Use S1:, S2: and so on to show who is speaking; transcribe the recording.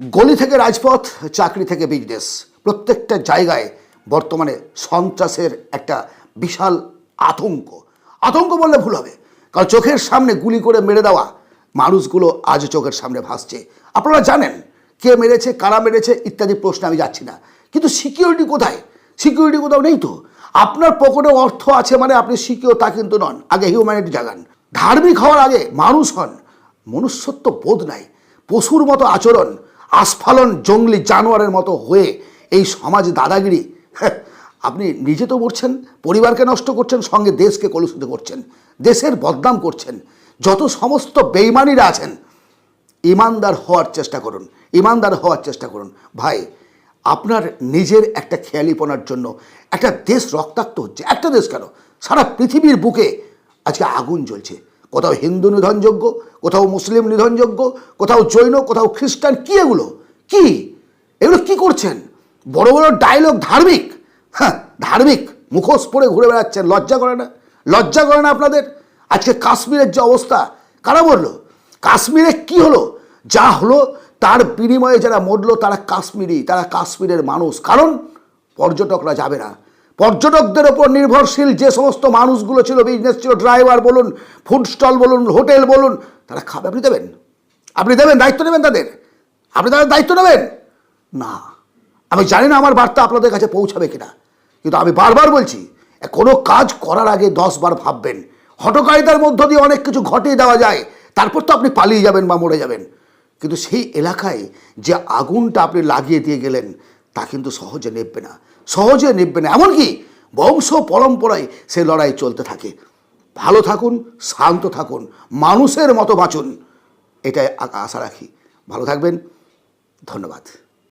S1: গলি থেকে রাজপথ, চাকরি থেকে বিজনেস, প্রত্যেকটা জায়গায় বর্তমানে সন্ত্রাসের একটা বিশাল আতঙ্ক। আতঙ্ক বললে ভুল হবে, কারণ চোখের সামনে গুলি করে মেরে দেওয়া মানুষগুলো আজ চোখের সামনে ভাসছে। আপনারা জানেন কে মেরেছে, কারা মেরেছে ইত্যাদি প্রশ্নে আমি যাচ্ছি না, কিন্তু সিকিউরিটি কোথায়? সিকিউরিটি কোথাও নেই তো। আপনার পকেটে অর্থ আছে মানে আপনি সিকিউর তা কিন্তু নন। আগে হিউম্যানিটি জাগান, ধার্মিক হওয়ার আগে মানুষ হন। মনুষ্যত্ব বোধ নাই, পশুর মতো আচরণ, আস্ফালন জঙ্গলি জানোয়ারের মতো হয়ে এই সমাজ দাদাগিরি। আপনি নিজে তো মরছেন, পরিবারকে নষ্ট করছেন, সঙ্গে দেশকে কলুষিত করছেন, দেশের বদনাম করছেন। যত সমস্ত বেইমানিরা আছেন, ইমানদার হওয়ার চেষ্টা করুন, ইমানদার হওয়ার চেষ্টা করুন। ভাই, আপনার নিজের একটা খেয়ালিপনার জন্য একটা দেশ রক্তাক্ত হচ্ছে। একটা দেশ কেন, সারা পৃথিবীর বুকে আজকে আগুন জ্বলছে। কোথাও হিন্দু নিধনযোগ্য, কোথাও মুসলিম নিধনযোগ্য, কোথাও জৈন, কোথাও খ্রিস্টান। কি এগুলো? কি এগুলো কি করছেন? বড় বড় ডায়লগ, ধার্মিক, হ্যাঁ ধার্মিক মুখোশ পরে ঘুরে বেড়াচ্ছেন। লজ্জা করে না? লজ্জা করে না আপনাদের? আজকে কাশ্মীরের যে অবস্থা, কারা মরলো? কাশ্মীরে কি হলো? যা হলো তার বিনিময়ে যারা মরলো তারা কাশ্মীরি, তারা কাশ্মীরের মানুষ। কারণ পর্যটকরা যাবে না। পর্যটকদের ওপর নির্ভরশীল যে সমস্ত মানুষগুলো ছিল, বিজনেস ছিল, ড্রাইভার বলুন, ফুড স্টল বলুন, হোটেল বলুন, তারা খাবে। আপনি দেবেন? আপনি দেবেন? দায়িত্ব নেবেন তাদের? আপনি তাদের দায়িত্ব নেবেন না? আমি জানি না আমার বার্তা আপনাদের কাছে পৌঁছাবে কিনা, কিন্তু আমি বারবার বলছি, কোনো কাজ করার আগে 10 বার ভাববেন। হঠকারিতার মধ্য দিয়ে অনেক কিছু ঘটিয়ে দেওয়া যায়, তারপর তো আপনি পালিয়ে যাবেন বা মরে যাবেন। কিন্তু সেই এলাকায় যে আগুনটা আপনি লাগিয়ে দিয়ে গেলেন তা কিন্তু সহজে নেববে না, সহজে নেববে না। এমনকি বংশ পরম্পরায় সে লড়াই চলতে থাকে। ভালো থাকুন, শান্ত থাকুন, মানুষের মতো বাঁচুন, এটাই আশা রাখি। ভালো থাকবেন, ধন্যবাদ।